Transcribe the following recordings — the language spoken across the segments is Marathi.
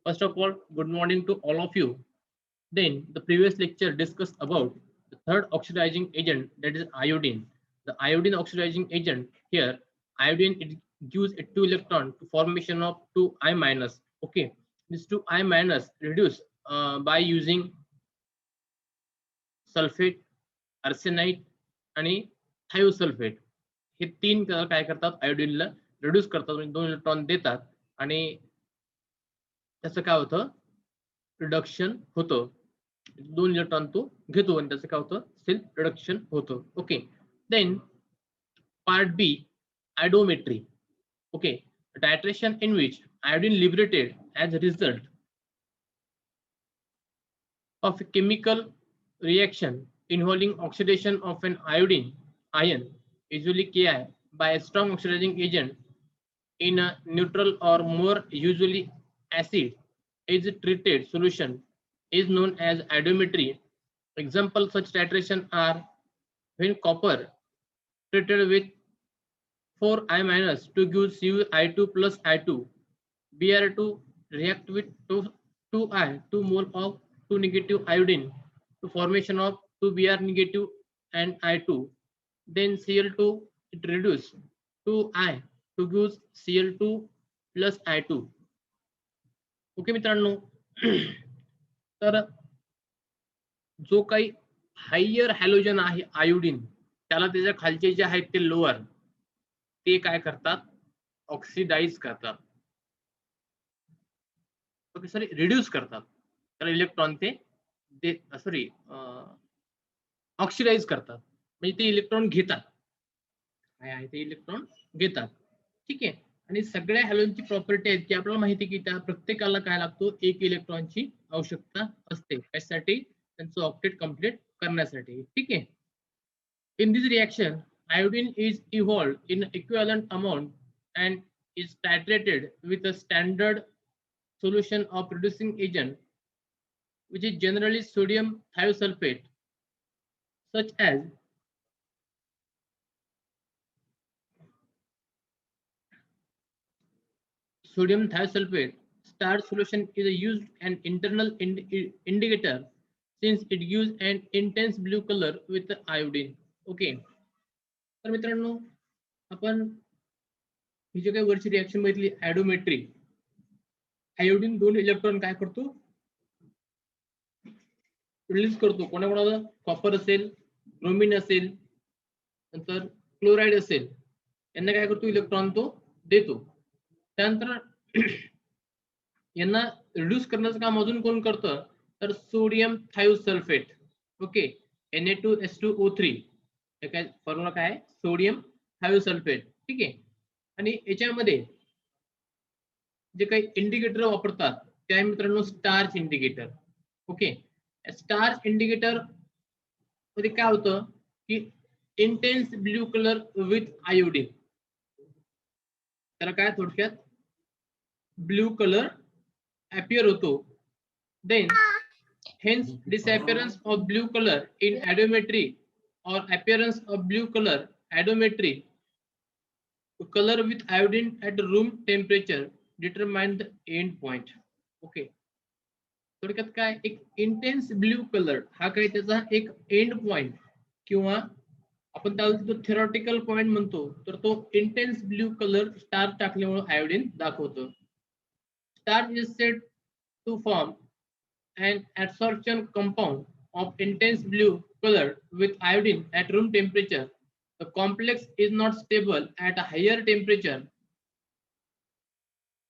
First of all, good morning to all of you. Then the previous lecture discussed about the third oxidizing agent, that is iodine. The iodine oxidizing agent here, iodine it gives a 2 electron to formation of 2I minus. Okay, this 2I minus reduce by using sulphate, arsenite आणि थायोसल्फेट हे तीन काय करतात आयोडीनला रिड्यूस करतात म्हणजे 2 इलेक्ट्रॉन देतात आणि त्याचं काय होतं रिडक्शन होतं 2 इलेक्ट्रॉन तो घेतो आणि त्याचं काय होतं सेल्फ रिडक्शन होतं. Okay, then part B iodometry. Okay, titration in which iodine liberated as a result of a chemical reaction involving oxidation of an iodine ion, usually Ki, by a strong oxidizing agent in a neutral or more usually acid is treated solution is known as iodometry. Examples such titration are when copper treated with 4I minus to give CuI2 plus I2, Br2 react with 2I, 2 mole of 2 negative iodine to formation of 2 Br negative and I2. Then Cl2 it reduce 2I to give Cl2 plus I2. Okay मित्रांनो, तर जो काही हायर हॅलोजन आहे आयोडीन त्याला त्याच्या खालचे जे आहेत ते लोअर ते काय करतात ऑक्सिडाइज करतात. ओके, सॉरी रिड्यूस करतात त्याला इलेक्ट्रॉन ते सॉरी ऑक्सिडाइज करतात म्हणजे ते इलेक्ट्रॉन घेतात काय आहे ते इलेक्ट्रॉन घेतात. ठीक आहे, आणि सगळ्या हॅलोजनची प्रॉपर्टी आहेत की आपल्याला माहिती आहे की त्या प्रत्येकाला काय लागतो एक इलेक्ट्रॉनची आवश्यकता असते त्यासाठी त्यांचं ऑक्टेट कंप्लीट करण्यासाठी. ठीक आहे, in this reaction iodine is evolved in equivalent amount and is titrated with a standard solution of reducing agent which is generally sodium thiosulfate such as sodium thiosulfate. Starch solution is a used an internal indicator since it gives an intense blue color with the iodine. Okay, तर मित्रांनो आपण ही जी काही वरची रिएक्शन बघितली आयोडोमेट्री, आयोडीन 2 इलेक्ट्रॉन काय करतो रिलीज करतो. कोणाकोणाला कॉपर असेल, ब्रोमीन असेल, नंतर क्लोराईड असेल, यांना काय करतो इलेक्ट्रॉन तो देतो. त्यानंतर यांना रिड्यूस करण्याचं काम अजून कोण करतं तर सोडियम थायोसल्फेट. ओके, Na2S2O3 हे काय फॉर्म्युला काय आहे सोडियम थायोसल्फेट. ठीक आहे, आणि याच्यामध्ये जे काही इंडिकेटर वापरतात ते आहे मित्रांनो starch indicator. Okay, starch indicator मध्ये काय होतं की intense blue colour with iodine, त्याला काय थोडक्यात ब्ल्यू कलर appear होतो. Then hence disappearance of blue color in iodometry or appearance of blue color iodometry to color with iodine at room temperature determine the end point. Okay, थोडक्यात काय एक इंटेन्स ब्ल्यू कलर हा काही त्याचा एक एंड पॉइंट किंवा आपण त्याला जो थेरॉटिकल पॉइंट म्हणतो तर तो इंटेन्स ब्ल्यू कलर स्टार टाकल्यामुळे आयोडीन दाखवतो. Starch is said to form an adsorption compound of intense blue color with iodine at room temperature. The complex is not stable at a higher temperature.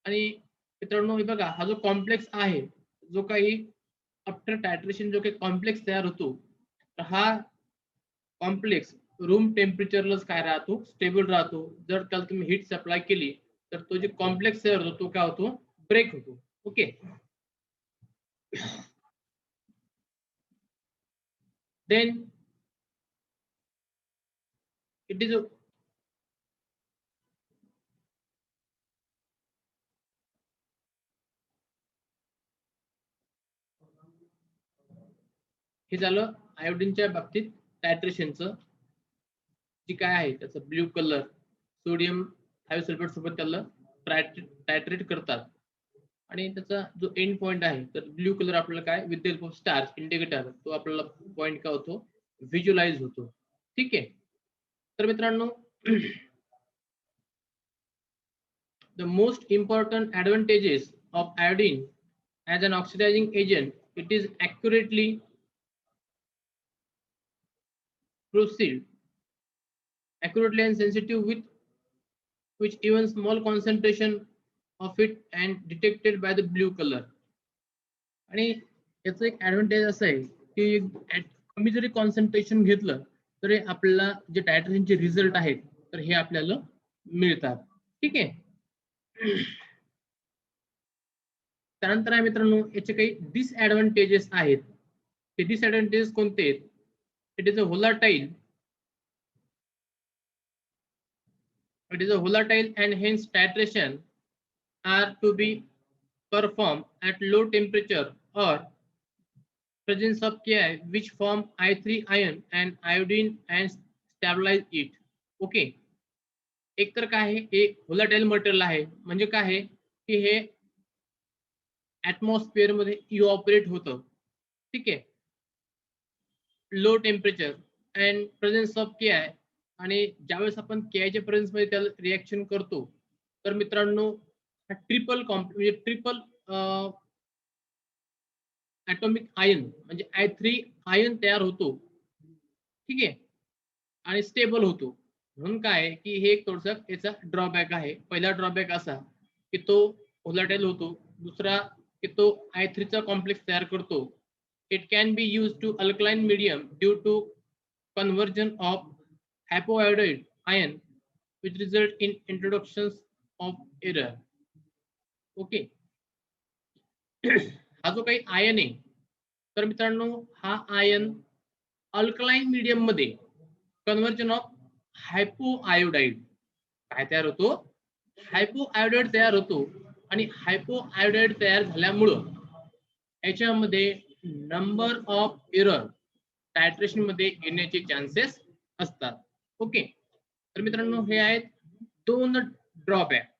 आणि मित्रांनो हे बघा हा जो कॉम्प्लेक्स आहे जो काही आफ्टर टायट्रेशन जो काही कॉम्प्लेक्स तयार होतो तर हा कॉम्प्लेक्स रूम टेम्परेचरलाच काय राहतो स्टेबल राहतो. जर त्याला तुम्ही हीट सप्लाय केली तर तो जे कॉम्प्लेक्स तयार होतो तो काय होतो ब्रेक होतो. ओके, then it is हे झालं आयोडीनच्या बाबतीत टायट्रेशनचं जे काय आहे त्याचं ब्ल्यू कलर सोडियम थायोसल्फेट सोबत त्याला टायट्रेट करतात. आणि त्याचा जो एंड पॉइंट आहे तर ब्ल्यू कलर आपल्याला काय with the help of stars indicator तो आपल्याला पॉइंट काय होतो व्हिज्युअलाइज होतो. ठीक आहे. तर मित्रांनो the most important advantages of iodine as an oxidizing agent, it is accurately accurately and sensitive with which even small concentration of it and detected by the blue color. आणि याचं एक ऍडव्हान्टेज असं आहे की कमी जरी कॉन्सन्ट्रेशन घेतलं तरी आपल्याला जे टायट्रेशनचे रिझल्ट आहेत तर हे आपल्याला मिळतात. ठीक आहे. त्यानंतर आहे मित्रांनो याचे काही डिसएडव्हान्टेजेस आहेत. ते डिसएडव्हान्टेजेस कोणते आहेत? It is a volatile and hence titration are to be performed at low temperature or presence of Ki which form I3 ion and iodine and stabilize it. Okay. एक तर काय आहे हे व्होलाटाईल मटेरियल आहे म्हणजे काय आहे की हे ऍटमॉस्फिअर मध्ये इव्हॅपोरेट होतं. ठीक आहे. Low temperature and presence of K I आणि ज्यावेळेस आपण के आयच्या प्रेझेन्स मध्ये त्याला रिॲक्शन करतो तर मित्रांनो ट्रिपल म्हणजे ट्रिपल ॲटॉमिक आयन म्हणजे I3 आयन तयार होतो. ठीक आहे. आणि स्टेबल होतो. म्हणून काय की हे एक थोडंसं याचा ड्रॉबॅक आहे. पहिला ड्रॉबॅक असा की तो व्होलाटाईल होतो. दुसरा की तो I3 चा कॉम्प्लेक्स तयार करतो. It can be used to alkaline medium due to conversion of hypoiodide ion which result in introductions of error. Okay. हा जो काही आयन आहे तर मित्रांनो हा आयन अल्कलाइन मीडियम मध्ये कन्वर्जन ऑफ हायपोआयोडाइड काय तयार होतो हायपोआयोडाइड तयार होतो आणि हायपोआयोडाइड तयार झाल्यामुळं याच्यामध्ये नंबर ऑफ एरर टायट्रेशन मध्ये येण्याचे चान्सेस असतात. ओके. तर मित्रांनो हे आहेत दोन ड्रॉबॅक.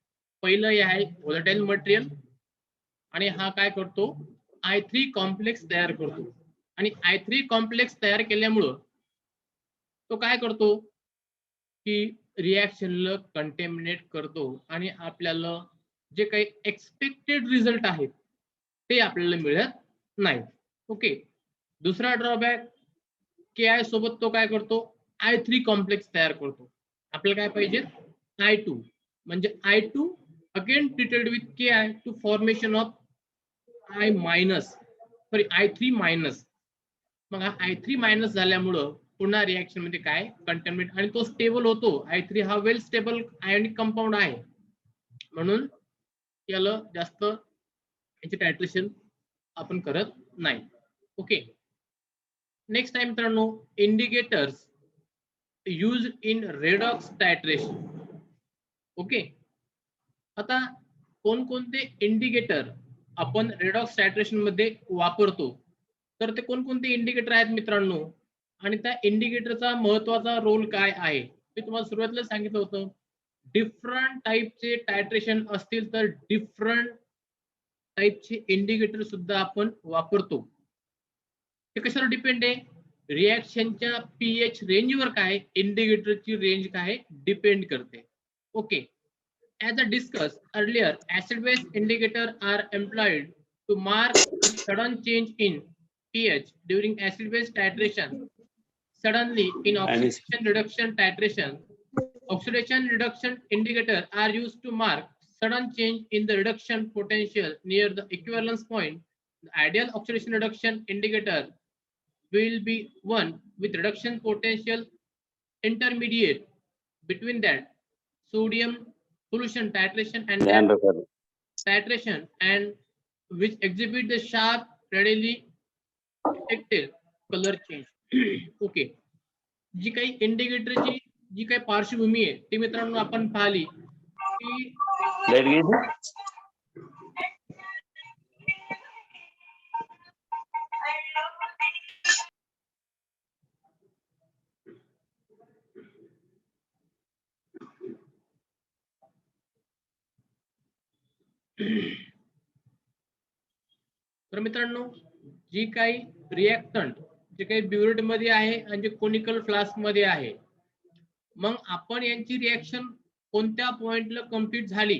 पहिलं हे आहे व्होलाटाईल मटेरियल आणि हा काय करतो I3 कॉम्प्लेक्स तयार करतो आणि I3 कॉम्प्लेक्स तयार केल्यामुळं तो काय करतो की रिॲक्शनला कंटेमिनेट करतो आणि आपल्याला जे काही एक्सपेक्टेड रिझल्ट आहेत ते आपल्याला मिळत नाही. ओके. दुसरा ड्रॉबॅक के आय सोबत तो काय करतो I3 कॉम्प्लेक्स तयार करतो. आपल्याला काय पाहिजे I2 म्हणजे I2 again treated with K I two formation of I minus sorry I3 minus. मग हा I3 मायनस झाल्यामुळं पुन्हा रिॲक्शन मध्ये काय कंटेनमेंट आणि तो स्टेबल होतो. I3 हा वेल स्टेबल आयोनिक कंपाऊंड आहे म्हणून याला जास्त याचे टायट्रेशन आपण करत नाही. ओके. नेक्स्ट टाइम मित्रांनो indicators use in redox titration. Okay. आता कोणकोणते इंडिकेटर आपण रेडॉक्स टायट्रेशन मध्ये वापरतो तर ते कोणकोणते इंडिकेटर आहेत मित्रांनो आणि त्या इंडिकेटरचा महत्वाचा रोल काय आहे ते तुम्हाला सुरुवातीला सांगितलं होतं. डिफरंट टाईपचे टायट्रेशन असतील तर डिफरंट टाईपचे इंडिकेटर सुद्धा आपण वापरतो. ते कशावर डिपेंड आहे रिॲक्शनच्या पीएच रेंजवर काय इंडिकेटरची रेंज काय डिपेंड करते. Okay. As I discussed earlier, acid-base indicators are employed to mark sudden change in pH during acid-base titration. Suddenly, in oxidation reduction titration, oxidation reduction indicators are used to mark sudden change in the reduction potential near the equivalence point. The ideal oxidation reduction indicator will be one with reduction potential intermediate between that sodium solution titration and titration and which exhibit the sharp readily detected color change. Okay. जी काही इंडिकेटरची जी काही पार्श्वभूमी आहे ती मित्रांनो आपण पाहिली की तर मित्रांनो जी काही रिएक्टंट जे काही ब्युरेट मध्ये आहे आणि जे कोनिकल फ्लास्क मध्ये आहे, मग आपण यांची रिएक्शन कोणत्या पॉइंटला कंप्लीट झाली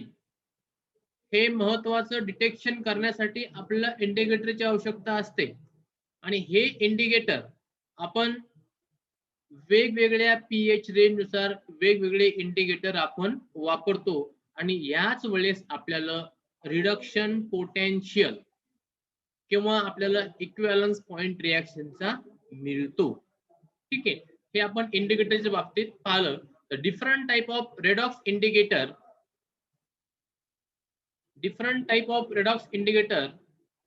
हे महत्वाचं डिटेक्शन करण्यासाठी आपल्याला इंडिकेटरची आवश्यकता असते. आणि हे इंडिकेटर आपण वेगवेगळ्या पीएच रेंजनुसार वेगवेगळे इंडिकेटर आपण वापरतो आणि याच वेळेस आपल्याला रिडक्शन पोटेन्शियल किंवा आपल्याला इक्विव्हॅलन्स पॉइंट रिएक्शनचा मिळतो. ठीक आहे, हे आपण इंडिकेटरच्या बाबतीत पाहिलं. तर different type of redox indicator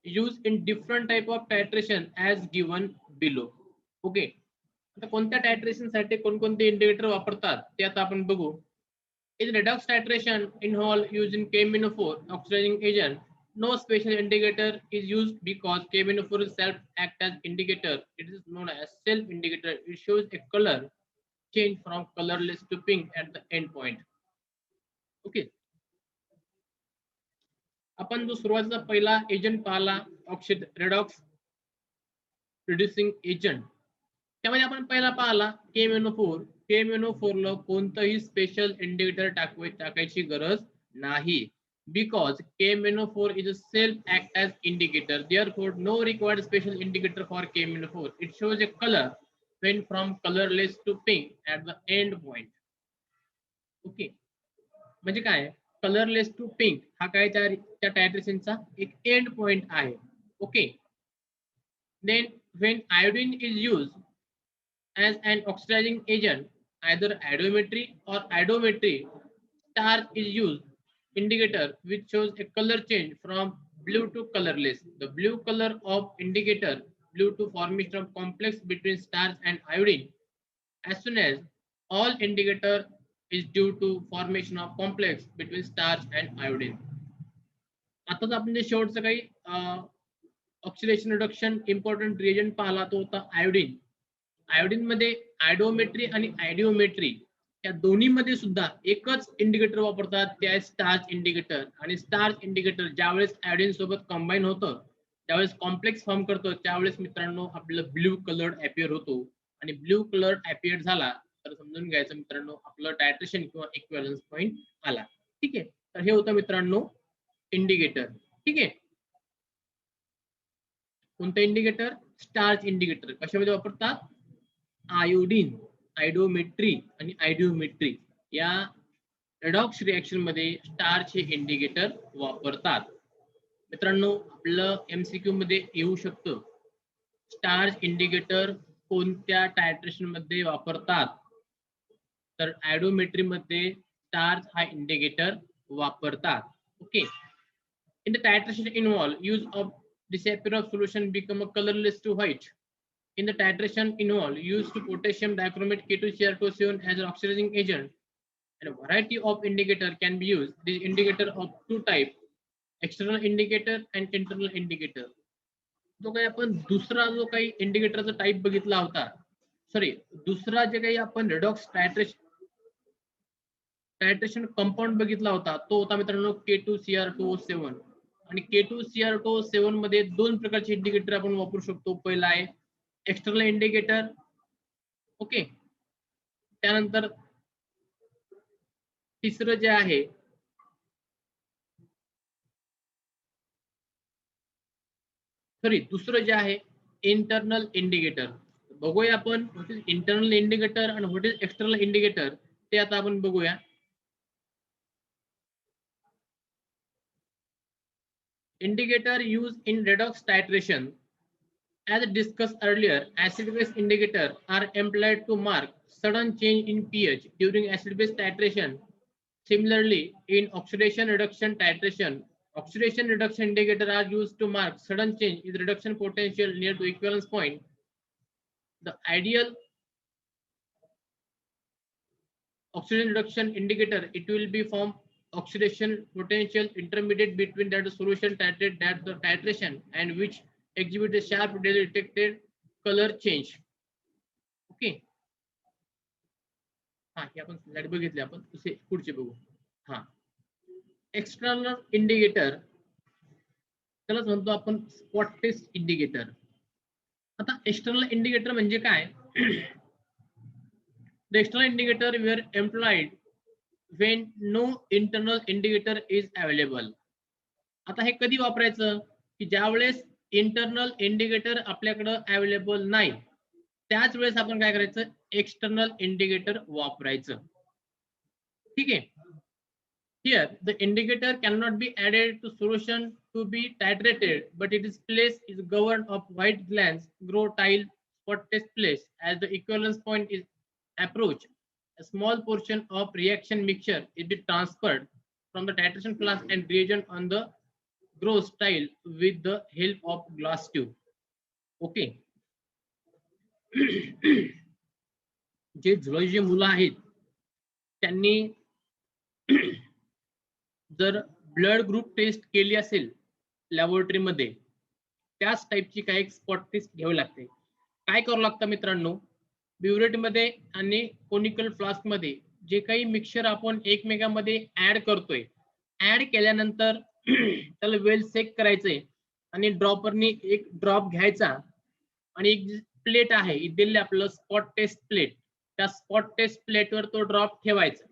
used in different type of titration as given below. Okay, आता कोणत्या टायट्रेशन साठी कोणकोणते इंडिकेटर वापरतात ते आता आपण बघू. In redox titration involve using KMnO4 oxidizing agent. No special indicator is used because KMnO4 self act as indicator. It is known as self indicator. It shows a color change from colorless to pink at the end point. Okay, आपण जो सुरुवातीचा पहिला एजंट पाहिला ऑक्सिड रेडॉक्स रिड्युसिंग एजंट, त्यामध्ये आपण पहिला पाहिला KMnO4. KMnO4 ला कोणतंही स्पेशल इंडिकेटर टाकायची गरज नाही, because KMnO4 is a self act as indicator. Therefore, no required special indicator for KMnO4. It shows a color when from colorless to pink at the end point. Okay, म्हणजे काय, कलरलेस टू पिंक हा काय त्या टायट्रेशनचा एक एंड पॉइंट आहे. Okay, then when iodine is used as an oxidizing agent, either iodometry or iodometry, starch is used indicator which shows a color change from blue to colorless. The blue color of indicator blue to formation of complex between starch and iodine. As soon as all indicator is due to formation of complex between starch and iodine. आताच आपण जे शेवटचं काही ऑक्सिडेशन रिडक्शन इम्पॉर्टंट रिएजंट पाहिला तो होता आयोडीन. आयोडीन मध्ये आयडोमेट्री आणि आयडिओमेट्री या दोन्ही मध्ये सुद्धा एकच इंडिकेटर वापरतात, ते आहे स्टार्च इंडिकेटर. आणि स्टार्च इंडिकेटर ज्यावेळेस आयोडीन सोबत कंबाईन होतं त्यावेळेस कॉम्प्लेक्स फॉर्म करतो, त्यावेळेस मित्रांनो आपल्याला ब्ल्यू कलर अपियर होतो. आणि ब्ल्यू कलर अपियर झाला तर समजून घ्यायचं मित्रांनो आपलं टायट्रेशन किंवा इक्विव्हॅलन्स पॉइंट आला. ठीक आहे, तर हे होतं मित्रांनो इंडिकेटर. ठीक आहे, कोणतं इंडिकेटर, स्टार्च इंडिकेटर. कशामध्ये वापरतात, आयोडीन, आयडोमेट्री आणि आयडिओमेट्री या रेडॉक्स रिएक्शन मध्ये स्टार्च हे इंडिकेटर वापरतात. मित्रांनो आपलं एमसीक्यू मध्ये येऊ शकतं, स्टार्च इंडिकेटर कोणत्या टायट्रेशन मध्ये वापरतात, तर आयडोमेट्री मध्ये स्टार्च हा इंडिकेटर वापरतात. Okay, in the titration involve use of disappear of solution become a colorless to white. In the titration involve use to potassium dichromate K2Cr2O7 as an oxidizing agent, and a variety of indicator can be used. This indicator of two type, external indicator and internal indicator. जो काही आपण दुसरा जो काही इंडिकेटरचा टाइप बघितला होता, सॉरी दुसरा जे काही आपण रेडॉक्स टायट्रेशन कंपाऊंड बघितला होता तो होता मित्रांनो K2Cr2O7. आणि K2Cr2O7 मध्ये दोन प्रकारचे इंडिकेटर आपण वापरू शकतो. पहिला आहे एक्सटर्नल इंडिकेटर. ओके, त्यानंतर तिसरं जे आहे दुसरं जे आहे इंटरनल इंडिकेटर. बघूया आपण व्हॉट इज इंटरनल इंडिकेटर आणि व्हॉट इज एक्सटर्नल इंडिकेटर ते आता आपण बघूया. Indicator used in redox titration. As discussed earlier, acid-base indicators are employed to mark sudden change in pH during acid-base titration. Similarly, in oxidation reduction titration, oxidation reduction indicators are used to mark sudden change in reduction potential near to equivalence point. The ideal oxidation reduction indicator, it will be from oxidation potential intermediate between that solution titrated that the titration and which exhibit a sharp detected color change. Okay, हा हे आपण स्लाइड बघितली, आपण पुढचे बघू. हा एक्सटर्नल इंडिकेटर, त्यालाच म्हणतो आपण स्पॉट टेस्ट इंडिकेटर. आता एक्सटर्नल इंडिकेटर म्हणजे काय? The external indicator were employed when no internal indicator is available. आता हे कधी वापरायचं की ज्यावेळेस इंटरनल इंडिकेटर आपल्याकडे अवेलेबल नाही, त्याच वेळेस आपण काय करायचं, एक्सटर्नल इंडिकेटर वापरायचं. ठीक आहे. Here the indicator cannot be added to solution to be titrated, but its place is governed of white glance grow tile spot test place. As the equivalence point is approached, a small portion of reaction mixture is be transferred from the titration flask and reagent on the gross tile with the help of glass tube. Okay. जे झुळजे मुलं आहेत त्यांनी जर ब्लड ग्रुप टेस्ट केली असेल लॅबोरेटरीमध्ये, त्याच टाईपची काही स्पॉट टेस्ट घ्यावी लागते. काय करावं लागतं मित्रांनो, ब्युरेटमध्ये आणि कोनिकल फ्लास्क मध्ये जे काही मिक्सचर आपण एकमेकांमध्ये ऍड करतोय, ऍड केल्यानंतर त्याला वेल सेक करायचंय आणि ड्रॉपरनी एक ड्रॉप घ्यायचा आणि एक प्लेट आहे दिलेली आपलं स्पॉट टेस्ट प्लेट, त्या स्पॉट टेस्ट प्लेटवर तो ड्रॉप ठेवायचा.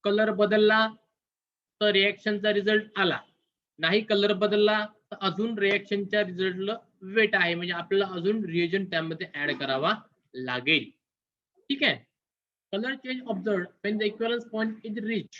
कलर बदलला तर रिएक्शनचा रिझल्ट आला, नाही कलर बदलला तर अजून रिएक्शनच्या रिझल्टला वेट आहे, म्हणजे आपल्याला अजून रिएजंट त्यामध्ये ऍड करावा लागेल. ठीक आहे. Colour change observed when the equivalence point is reach.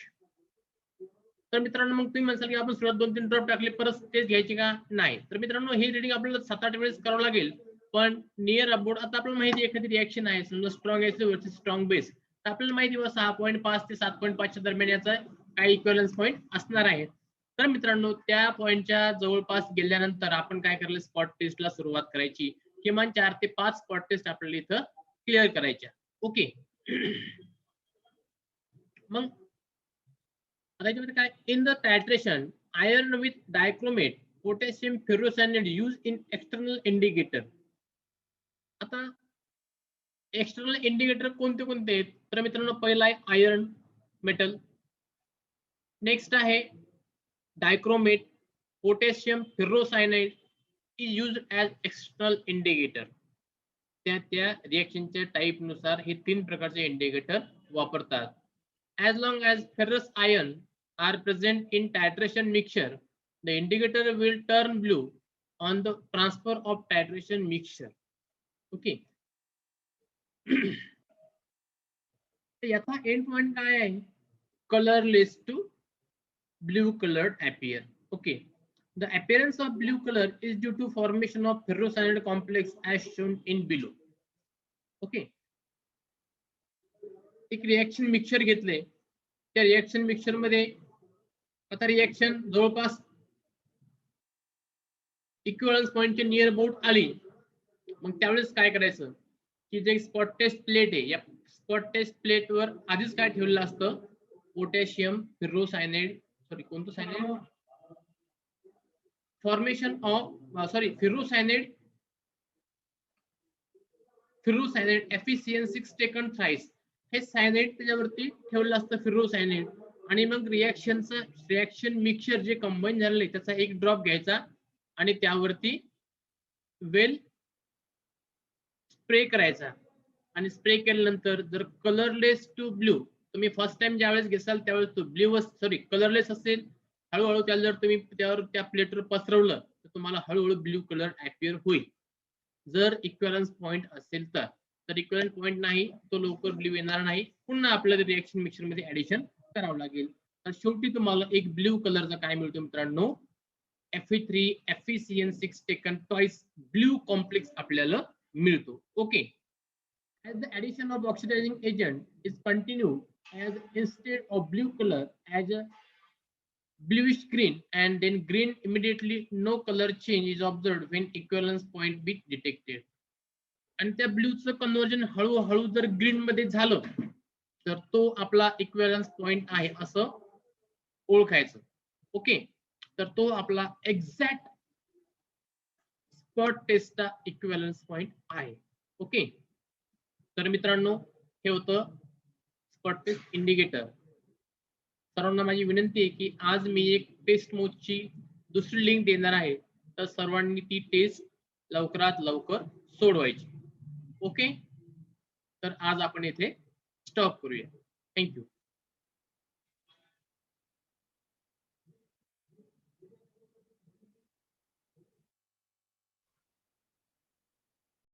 तर मित्रांनो मग तुम्ही म्हणसाल की आपण सुरुवात 2-3 ड्रॉप टाकले परत तेच घ्यायची का? नाही. तर मित्रांनो हे रिडिंग आपल्याला 7-8 वेळेस करावं लागेल, पण नियर अबाउट आता आपल्याला माहिती एखादी रिएक्शन आहे, समजा strong acid versus strong base, तर आपल्याला माहिती 6.5 ते 7.5 दरम्यान याचा काही इक्विव्हॅलन्स पॉइंट असणार आहे. तर मित्रांनो त्या पॉइंटच्या जवळपास गेल्यानंतर आपण काय करायला, स्पॉट टेस्टला सुरुवात करायची. किमान 4 ते 5 स्पॉट टेस्ट आपल्याला इथं क्लिअर करायच्या. ओके. मग त्याच्यामध्ये काय, in the titration iron with dichromate potassium ferrocyanide use in external indicator. आता एक्सटर्नल इंडिकेटर कोणते कोणते आहेत? तर मित्रांनो पहिला आहे आयर्न मेटल, नेक्स्ट आहे dichromate, potassium ferrocyanide is use as external indicator. त्या रिएक्शनच्या टाईप नुसार हे 3 प्रकारचे इंडिकेटर वापरतात. As long as ferrous ion are present in titration mixture, the indicator will turn blue on the transfer of titration mixture. Okay. याचा एंड पॉइंट काय आहे? colorless to blue colored appear. Okay. The appearance of blue color is due to formation of ferrocyanide complex as shown in below. Okay. एक रिएक्शन मिक्सचर घेतले, त्या रिएक्शन मिक्सचर मध्ये आता रिएक्शन जवळपास इक्विव्हॅलन्स पॉइंटच्या नियर अबाउट आली, मग त्यावेळेस काय करायचं की जे स्पॉट टेस्ट प्लेट आहे, या स्पॉट टेस्ट प्लेटवर आधीच काय ठेवलेलं असतं, पोटॅशियम फेरोसायनाइड, सॉरी कोणतं cyanide, formation of ferrocyanide FeCN6 taken thrice, हे सायनाइड त्याच्यावरती ठेवलेलं असतं फेरोसायनाइड. आणि मग रिएक्शन मिक्सचर जे कंबाईन झालेलं आहे त्याचा एक ड्रॉप घ्यायचा आणि त्यावरती वेल स्प्रे करायचा. आणि स्प्रे केल्यानंतर जर कलरलेस टू ब्ल्यू, तुम्ही फर्स्ट टाइम ज्यावेळेस घेसाल त्यावेळेस तो ब्ल्यू कलरलेस असेल, हळूहळू त्याला जर तुम्ही त्यावर त्या प्लेटवर पसरवलं तर तुम्हाला हळूहळू ब्ल्यू कलर अपिअर होईल. जर इक्विव्हॅलन्स पॉइंट असेल तर इक्विव्हॅलंट पॉइंट नाही, तो लवकर ब्ल्यू येणार नाही, पुन्हा आपल्याला रिएक्शन मिक्सचर मध्ये ऍडिशन करावं लागेल. तर शेवटी तुम्हाला एक ब्ल्यू कलरचा काय मिळतो मित्रांनो, FeCN6 taken twice blue complex आपल्याला मिळतो. Okay. As the addition of oxidizing agent is continued, as instead of blue color as a bluish green and then green, immediately no color change is observed when equivalence point be detected. आणि त्या ब्ल्यूचं कन्वर्जन हळूहळू जर ग्रीन मध्ये झालं तर तो आपला इक्विव्हॅलन्स पॉइंट आहे असं ओळखायचं. ओके. तर तो आपला एक्झॅक्ट स्पॉट टेस्टचा इक्विव्हॅलन्स पॉइंट आहे. ओके. तर मित्रांनो हे होतं स्पॉट टेस्ट इंडिकेटर. सर्वांना माझी विनंती आहे की आज मी एक टेस्ट मोडची दुसरी लिंक देणार आहे, तर सर्वांनी ती टेस्ट लवकरात लवकर सोडवायची. ओके, तर आज आपण इथे स्टॉप करूया. थँक्यू.